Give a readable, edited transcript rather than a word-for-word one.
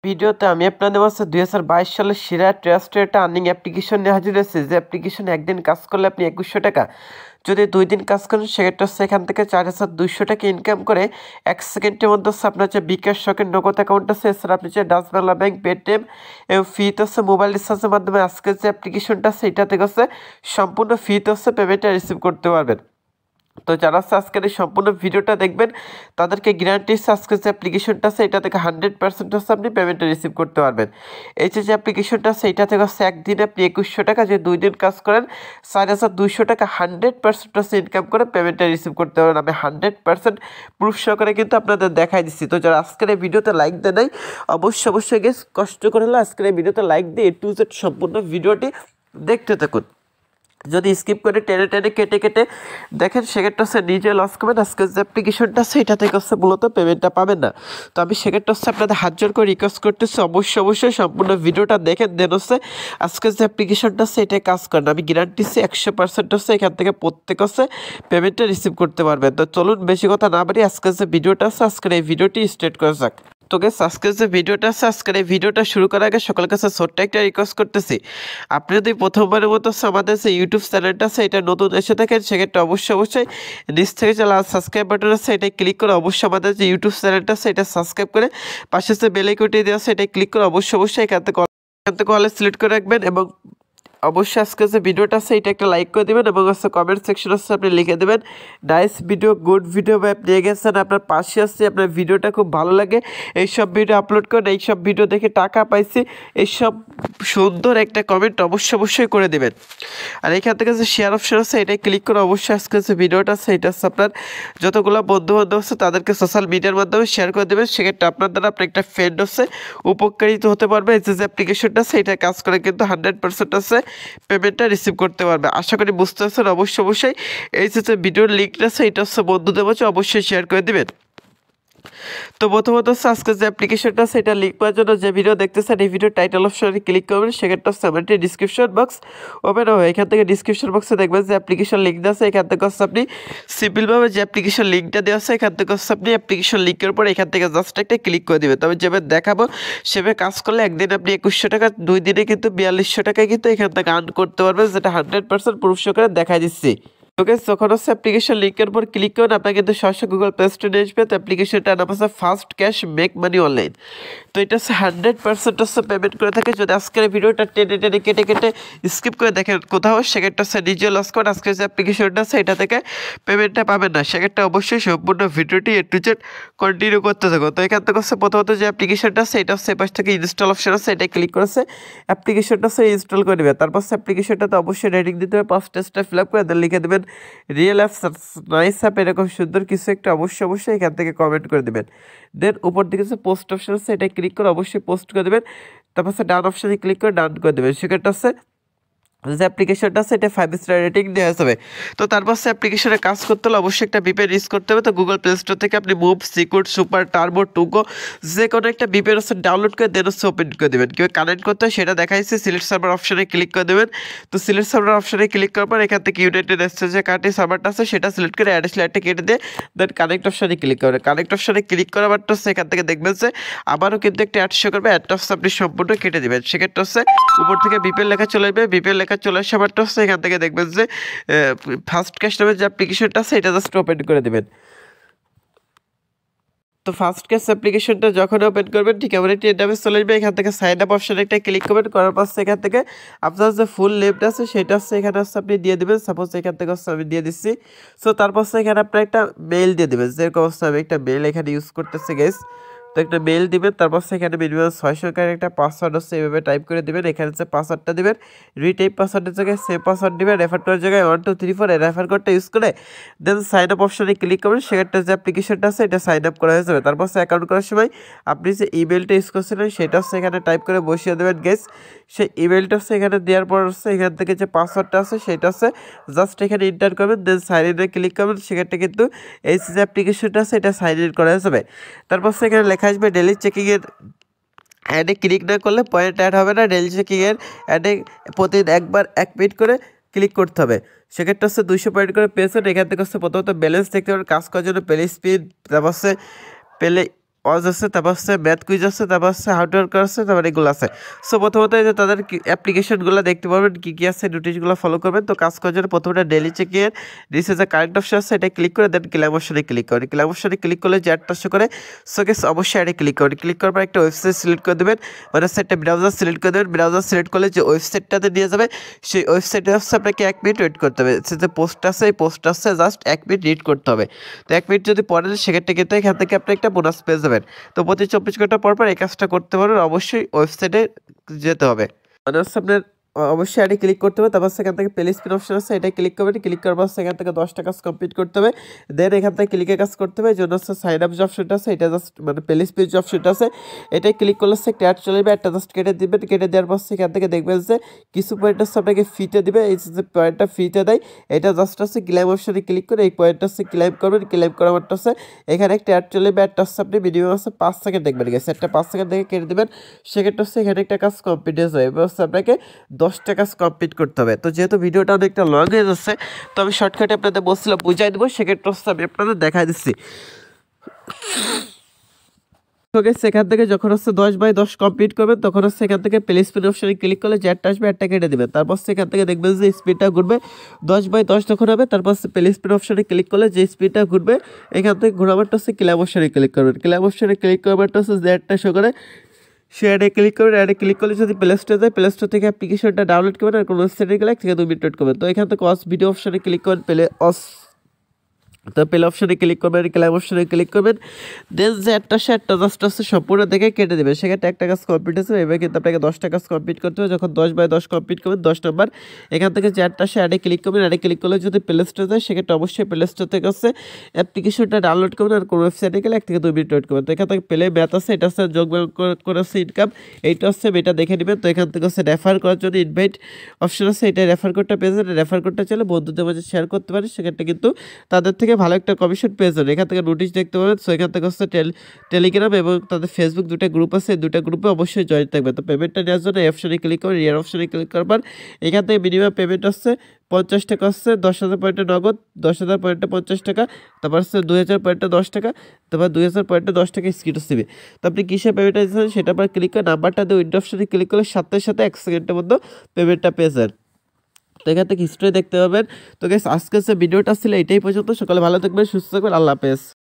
ভিডিওতে আমি আপনাদের মাঝে 2022 সালের সেরা ট্রাস্টেড একটা আর্নিং অ্যাপ্লিকেশন নিয়ে হাজির হয়েছে। যে অ্যাপ্লিকেশন একদিন কাজ করলে আপনি 2100 টাকা, যদি 2 দিন কাজ করেন সেক্ষেত্রে সেখান থেকে 4200 টাকা ইনকাম করে 1 সেকেন্ডের মধ্যে আপনার যে বিকাশ শখের নগদ অ্যাকাউন্ট আছে, এছাড়া আপনি যে ডাচ বাংলা ব্যাংক, পেটিএম এবং ফ্রিতে হচ্ছে মোবাইল রিচার্জের মাধ্যমে আজকের যে অ্যাপ্লিকেশনটা আছে এটা থেকে হচ্ছে সম্পূর্ণ ফ্রিতে হচ্ছে পেমেন্টটা রিসিভ করতে পারবেন। তো যারা আজকের এই সম্পূর্ণ ভিডিওটা দেখবেন তাদেরকে গ্যারান্টি আজকের যে অ্যাপ্লিকেশনটা আছে এটা থেকে 100% হচ্ছে আপনি পেমেন্টটা রিসিভ করতে পারবেন। এই যে অ্যাপ্লিকেশনটা আছে এটা থেকে হচ্ছে একদিনে আপনি 2100 টাকা, যে 2 দিন কাজ করেন 4200 টাকা 100% হচ্ছে ইনকাম করে পেমেন্টটা রিসিভ করতে পারবেন। আমি 100% প্রুফ সহকারে কিন্তু আপনাদের দেখাই দিচ্ছি। তো যারা আজকের এই ভিডিওতে লাইক দেন নাই অবশ্যই গিয়ে কষ্ট করে হলে আজকের এই ভিডিওতে লাইক দিয়ে A to Z সম্পূর্ণ ভিডিওটি দেখতে থাকুন। যদি স্কিপ করে টেনে কেটে দেখেন সেক্ষেত্রে হচ্ছে নিজে লস করবেন। আজকের যে অ্যাপ্লিকেশনটা আছে এটা থেকে হচ্ছে মূলত পেমেন্টটা পাবেন না। তো আমি সেক্ষেত্রে হচ্ছে আপনাদের হাত জোর করে রিকোয়েস্ট করতেছি অবশ্যই সম্পূর্ণ ভিডিওটা দেখেন, দেন হচ্ছে আজকের যে অ্যাপ্লিকেশনটা আছে এটাই কাজ করেন। আমি গ্যারান্টি দিচ্ছি 100% হচ্ছে এখান থেকে প্রত্যেক হচ্ছে পেমেন্টটা রিসিভ করতে পারবেন। তো চলুন বেশি কথা না বাড়ি আজকের যে ভিডিওটা আছে আজকের এই ভিডিওটি স্টার্ট করা যাক। তো গেস আজকের যে ভিডিওটা আছে আজকের এই ভিডিওটা শুরু করার আগে সকলের কাছে ছোট্ট একটা রিকোয়েস্ট করতেছি, আপনি যদি প্রথমবারের মতো আমাদের যে ইউটিউব চ্যানেলটা আছে এটা নতুন এসে থাকেন সেক্ষেত্রে অবশ্যই নিচ থেকে যে লাল সাবস্ক্রাইব বাটন আছে এটাই ক্লিক করে অবশ্যই আমাদের যে ইউটিউব চ্যানেলটা আছে এটা সাবস্ক্রাইব করে পাশে যে বেল আইকনটি দেওয়া আছে এটাই ক্লিক করে অবশ্যই এখান থেকে অলে সিলেক্ট করে রাখবেন এবং অবশ্যই আজকে যে ভিডিওটা আছে এটা একটা লাইক করে দেবেন এবং হচ্ছে কমেন্ট সেকশন আছে আপনি লিখে দেবেন নাইস ভিডিও, গুড ভিডিও বা আপনি গেছেন আপনার পাশে আসছে, আপনার ভিডিওটা খুব ভালো লাগে, এইসব ভিডিও আপলোড করেন, এইসব ভিডিও দেখে টাকা পাইছি, এইসব সুন্দর একটা কমেন্ট অবশ্যই করে দেবেন। আর এখান থেকে যে শেয়ার অপশন আছে এটাই ক্লিক করে অবশ্যই আজকে যে ভিডিওটা আছে এটা হচ্ছে আপনার যতগুলো বন্ধুবান্ধব আছে তাদেরকে সোশ্যাল মিডিয়ার মাধ্যমে শেয়ার করে দেবেন। সেক্ষেত্রে আপনার দ্বারা আপনার একটা ফ্রেন্ড হচ্ছে উপকারিত হতে পারবে। এই যে অ্যাপ্লিকেশনটা আছে এটা কাজ করে কিন্তু 100% আছে পেমেন্টটা রিসিভ করতে পারবে। আশা করি বুঝতে পারছেন। অবশ্যই এই যে ভিডিওর লিঙ্কটা আছে এটা হচ্ছে বন্ধুদের মাঝে অবশ্যই শেয়ার করে দিবেন। তো প্রথমত হচ্ছে আজকে যে অ্যাপ্লিকেশনটা আছে এটা লিঙ্ক পাওয়ার জন্য যে ভিডিও দেখতেছেন এই ভিডিও টাইটেল অপশনে ক্লিক করবেন, সেক্ষেত্রে হচ্ছে আমার একটি ডিসক্রিপশন বক্স ওপেন হবে। এখান থেকে ডিসক্রিপশন বক্সে দেখবেন যে অ্যাপ্লিকেশন লিঙ্ক আছে, এখান থেকে হচ্ছে আপনি সিম্পলভাবে যে অ্যাপ্লিকেশন লিঙ্কটা দেওয়া আছে এখান থেকে হচ্ছে আপনি অ্যাপ্লিকেশন লিঙ্কের পর এখান থেকে জাস্ট একটা ক্লিক করে দেবেন। তবে যেভাবে দেখাবো সেভাবে কাজ করলে একদিন আপনি 2100 টাকা, 2 দিনে কিন্তু 4200 টাকায় কিন্তু এখান থেকে আর্ন করতে পারবেন, যেটা 100% প্রুফ সহকারে দেখা দিচ্ছি। ওকে, যখন হচ্ছে অ্যাপ্লিকেশন লিঙ্কের উপর ক্লিক করেন আপনার কিন্তু সরাসরি গুগল প্লে স্টোরে আসবে। তো অ্যাপ্লিকেশনটার নাম হচ্ছে fast cash make money online. তো এটা হচ্ছে 100% হচ্ছে পেমেন্ট করে থাকে। যদি আজকের ভিডিওটা টেনে কেটে স্কিপ করে দেখেন কোথাও, সেক্ষেত্রে হচ্ছে নিজে লস করেন আজকের যে অ্যাপ্লিকেশনটা আছে এটা থেকে পেমেন্টটা পাবেন না। সেক্ষেত্রে অবশ্যই সম্পূর্ণ ভিডিওটি A to Z কন্টিনিউ করতে থাকো। তো এখান থেকে হচ্ছে প্রথমত যে অ্যাপ্লিকেশনটা আছে এটা হচ্ছে এপাশ থেকে ইনস্টল অপশন আছে এটা ক্লিক করেছে অ্যাপ্লিকেশনটা হচ্ছে ইনস্টল করে দেবে। তারপর অ্যাপ্লিকেশনটাতে অবশ্যই রেটিং দিতে হবে, 5টা স্টার ফিল আপ করে দেন লিখে দেবেন রিয়েল অ্যাপ, নাইস অ্যাপ, এরকম সুন্দর কিছু একটা অবশ্যই এখান থেকে কমেন্ট করে দেবেন। দেন উপর দিকে যে পোস্ট অপশন আছে এটা ক্লিক করে অবশ্যই পোস্ট করে দেবেন। তারপর ডান অপশানে ক্লিক করে ডান করে দেবেন। সেক্ষেত্রে হচ্ছে যে অ্যাপ্লিকেশনটা আছে এটা 5 স্টার রেটিং দেওয়া যাবে। তো তারপর অ্যাপ্লিকেশনে কাজ করতে হলে অবশ্যই একটা ভিপিএন ইউজ করতে হবে। তো গুগল প্লে স্টোর থেকে আপনি মুভ, সিকিউর, সুপার, টার্বো, টুগো যে কোনো একটা ভিপিএন হচ্ছে ডাউনলোড করে দেন হচ্ছে ওপেন করে দেবেন। কীভাবে কানেক্ট করতে হয় সেটা দেখাইছে। সিলেক্ট সার্ভার অপশানে ক্লিক করে দেবেন। তো সিলেক্ট সার্ভার অপশানে ক্লিক করার পর এখান থেকে ইউনাইটেড স্টেটস যে কার্ডে সার্ভারটা আছে সেটা সিলেক্ট করে অ্যাড লাইটটা কেটে দিয়ে দেন কানেক্ট অপশানে ক্লিক করবেন। কানেক্ট অপশানে ক্লিক করার পর হচ্ছে এখান থেকে দেখবেন যে আবারও কিন্তু একটা অ্যাড শো করবে, অ্যাডটা হচ্ছে আপনি সম্পূর্ণ কেটে দেবেন। সেক্ষেত্রে হচ্ছে উপর থেকে ভিপিএন লেখা চলে আসবে, ভিপিএন লেখা চলে আসে আবারটা এখান থেকে দেখবেন যে ফার্স্ট ক্যাশ নামের যে অ্যাপ্লিকেশনটা আছে এটা জাস্ট ওপেন করে দেবেন। তো ফার্স্ট ক্যাশ অ্যাপ্লিকেশনটা যখন ওপেন করবেন ঠিক আমার একটি ইন্টারফেস চলে আসবে। এখান থেকে সাইন আপ অপশানে একটা ক্লিক করবেন, করার পর এখান থেকে আপনার যে ফুল নেমটা আছে সেটা হচ্ছে এখানে হচ্ছে আপনি দিয়ে দেবেন। সাপোজ এখান থেকে হচ্ছে আমি দিয়ে দিচ্ছি। সো তারপর এখানে আপনার একটা মেইল দিয়ে দেবেন, যেরকম হচ্ছে আমি একটা মেইল এখানে ইউজ করতেছি গাইস। তো একটা মেইল দিবেন, তারপর সেখানে মিনিমাম 600 টাকার একটা পাসওয়ার্ড হচ্ছে এইভাবে টাইপ করে দেবেন। এখানে হচ্ছে পাসওয়ার্ডটা দেবেন, রিটাইপ পাসওয়ার্ডের জায়গায় সেভ পাসওয়ার্ড দেবেন, রেফার করার জায়গায় 1 2 3 4 রেফার কোডটা ইউজ করে দেন সাইন আপ অপশানে ক্লিক করবেন। সেক্ষেত্রে যে অ্যাপ্লিকেশনটা আছে এটা সাইন আপ করা হয়ে যাবে। তারপর অ্যাকাউন্ট করার সময় আপনি যে ইমেলটা ইউজ করছিলেন সেটা হচ্ছে এখানে টাইপ করে বসিয়ে দেবেন গেস। সেই ইমেলটা হচ্ছে এখানে দেওয়ার পর হচ্ছে এখান থেকে যে পাসওয়ার্ডটা আছে সেটা হচ্ছে জাস্ট এখানে এন্টার করবেন, দেন সাইন ইনে ক্লিক করবেন। সেক্ষেত্রে কিন্তু এই যে অ্যাপ্লিকেশনটা আছে এটা সাইন ইন করা যাবে। তারপর সেখানে লেখা আসবে ডেলি চেকিংয়ের অ্যাডে ক্লিক না করলে পয়েন্ট অ্যাড হবে না। ডেলি চেকিংয়ের অ্যাডে প্রতিদিন একবার 1 মিনিট করে ক্লিক করতে হবে। সেক্ষেত্রে হচ্ছে 200 পয়েন্ট করে পেয়েছেন। এখান থেকে হচ্ছে প্রথমত ব্যালেন্স দেখতে পাবেন, কাজ করার জন্য প্লে স্পিড, তারপর হচ্ছে প্লে ওয়াজ আছে, তারপর হচ্ছে ম্যাথ কুইজ আছে, তারপর হচ্ছে হাউ টু ওয়ার্ক আছে, তারপর এগুলো আছে। সো প্রথমত এই যে তাদের অ্যাপ্লিকেশনগুলো দেখতে পারবেন কী কী আছে, নোটিশগুলো ফলো করবেন। তো কাজ করার জন্য প্রথমে ডেলি চেকিং নিচে যে কারেন্ট অপশন আছে এটা ক্লিক করে দেন ক্লেম অপশনে ক্লিক করেন। ক্লেম অপশনে ক্লিক করলে যে অ্যাডটা শো করে সো গেস অবশ্যই অ্যাডে ক্লিক করেন। ক্লিক করার পর একটা ওয়েবসাইট সিলেক্ট করে দেবেন, মানে হচ্ছে একটা ব্রাউজার সিলেক্ট করে দেবেন। ব্রাউজার সিলেক্ট করলে যে ওয়েবসাইটটাতে নিয়ে যাবে সেই ওয়েবসাইটে হচ্ছে আপনাকে 1 মিনিট ওয়েট করতে হবে। সে যে পোস্ট আছে এই পোস্ট আছে জাস্ট 1 মিনিট রিড করতে হবে। তো 1 মিনিট যদি পড়েন সেক্ষেত্রে কিন্তু এখান থেকে আপনি একটা বোনাস পেয়ে যাবেন। তো প্রতি 24 ঘন্টা পর পর এই কাজটা করতে পারবেন। অবশ্যই ওয়েবসাইটে যেতে হবে, মানে হচ্ছে আপনার অবশ্যই এটা ক্লিক করতে হবে। তারপর সেখান থেকে প্লে স্পিন অপশন আছে এটা ক্লিক করবেন। ক্লিক করার পর সেখান থেকে 10টা কাজ কমপ্লিট করতে হবে। দেন এখান থেকে ক্লিকে কাজ করতে হবে। জন্য হচ্ছে সাইন আপ যে অপশনটা আছে এটা জাস্ট মানে প্লে স্পিন যে অপশনটা আছে এটাই ক্লিক করলে হচ্ছে একটা অ্যাড চলে যাবে। একটা জাস্ট কেটে দিবেন। কেটে দেওয়ার পর সেখান থেকে দেখবেন যে কিছু পয়েন্ট হচ্ছে আপনাকে ফ্রিতে দিবে। এই যে পয়েন্টটা ফ্রিতে দেয় এটা জাস্ট হচ্ছে ক্লেম অপশনে ক্লিক করে এই পয়েন্টটা হচ্ছে ক্লেম করবেন। ক্লেম করার পরটা হচ্ছে এখানে একটা অ্যাড চলে যাবে। অ্যাডটা হচ্ছে আপনি মিনিমাম হচ্ছে 5 সেকেন্ড দেখবেন। গেছে একটা 5 সেকেন্ড দেখে কেটে দেবেন। সেক্ষেত্রে হচ্ছে এখানে একটা কাজ কমপ্লিট হয়ে যাবে। এবার হচ্ছে আপনাকে 10টা কাজ কমপ্লিট করতে হবে। তো যেহেতু ভিডিওটা অনেকটা লং হয়ে যাচ্ছে তো আমি শর্টকাটে আপনাদের বলছিলাম বুঝাই দেবো, সেক্ষেত্রে হচ্ছে আমি আপনাদের দেখাই দিচ্ছি। সেখান থেকে যখন হচ্ছে 10/10 কমপ্লিট করবেন তখন হচ্ছে এখান থেকে প্লে স্পিন অপশনে ক্লিক করলে যে অ্যাডটা আসবে অ্যাডটা কেটে দেবেন। তারপর সেখান থেকে দেখবেন যে স্পিডটা ঘুরবে 10/10 যখন হবে তারপর প্লে স্পিন অপশনে ক্লিক করলে যে স্পিডটা ঘুরবে এখান থেকে ঘোরাবারটা হচ্ছে ক্লেম অপশনে ক্লিক করবেন। ক্লেম অপশনে ক্লিক করবারটা হচ্ছে যে অ্যাডটা শো করে সে অ্যাডে ক্লিক করবেন। অ্যাডে ক্লিক করলে যদি প্লে স্টোরে যায় প্লে স্টোর থেকে অ্যাপ্লিকেশনটা ডাউনলোড করবেন আর কোনো ওয়েবসাইটে গেলে 1 থেকে 2 মিনিট ওয়েট করবেন। তো এখান থেকে অস ভিডিও অপশনে ক্লিক করবেন তো প্লে অপশনে ক্লিক করবেন, ক্লাইম অপশনে ক্লিক করবেন। দেন যে একটা শেয়ারটা জাস্ট হচ্ছে সম্পূর্ণ দেখে কেটে দেবে। সেক্ষেত্রে একটা কাজ কমপ্লিট আছে। এবার কিন্তু আপনাকে 10টা কাজ কমপ্লিট করতে হবে। যখন 10/10 কমপ্লিট করবেন 10 নম্বর এখান থেকে যে একটা শেয়ারে ক্লিক করবেন। অ্যাডে ক্লিক করলে যদি প্লে স্টোরে যায় সেক্ষেত্রে অবশ্যই প্লে স্টোর থেকে হচ্ছে অ্যাপ্লিকেশনটা ডাউনলোড করবেন আর কোনো ওয়েবসাইটে গেলে 1 থেকে 2 মিনিট ওয়েট করবেন। তো এখান থেকে প্লে ম্যাথ আছে এটা হচ্ছে যোগ করে হচ্ছে ইনকাম এইটা হচ্ছে এটা দেখে নেবেন। তো এখান থেকে হচ্ছে রেফার করার জন্য ইনভাইট অপশন আছে এটা রেফার কোডটা পেয়ে যাবেন। রেফার কোডটা চলে বন্ধুদের মাঝে শেয়ার করতে পারেন, সেক্ষেত্রে কিন্তু তাদের থেকে ভালো একটা কমিশন পেয়ে যাবেন। এখান থেকে নোটিশ দেখতে পাবেন। সো এখান থেকে হচ্ছে টেলিগ্রাম এবং তাদের ফেসবুক দুটো গ্রুপ আছে, এই দুটো গ্রুপে অবশ্যই জয়েন থাকবে। তো পেমেন্টটা নেওয়ার জন্য এই অপশনে ক্লিক করবেন। ইয়ার অপশনে ক্লিক করার পর এখান থেকে মিনিমাম পেমেন্ট হচ্ছে 50 টাকা হচ্ছে 10,000 পয়েন্টে নগদ, 10,000 পয়েন্টে 50 টাকা, তারপর হচ্ছে 2,000 পয়েন্টে 10 টাকা, তারপর 2,000 পয়েন্টে 10 টাকা স্ক্রিন দিবে। তো আপনি কিসে পেমেন্টটা দিচ্ছেন সেটা পর ক্লিক করে নাম্বারটা দিয়ে উইন্ডো অপশনে ক্লিক করলে সাথে সাথে 1 সেকেন্ডের মধ্যে পেমেন্টটা পেয়ে যান। তো এখান থেকে হিস্ট্রি দেখতে পাবেন। তো গাইস আজকে যে ভিডিওটা ছিল এটাই পর্যন্ত। সকালে ভালো থাকবেন, সুস্থ থাকবেন, আল্লাহ হাফেজ।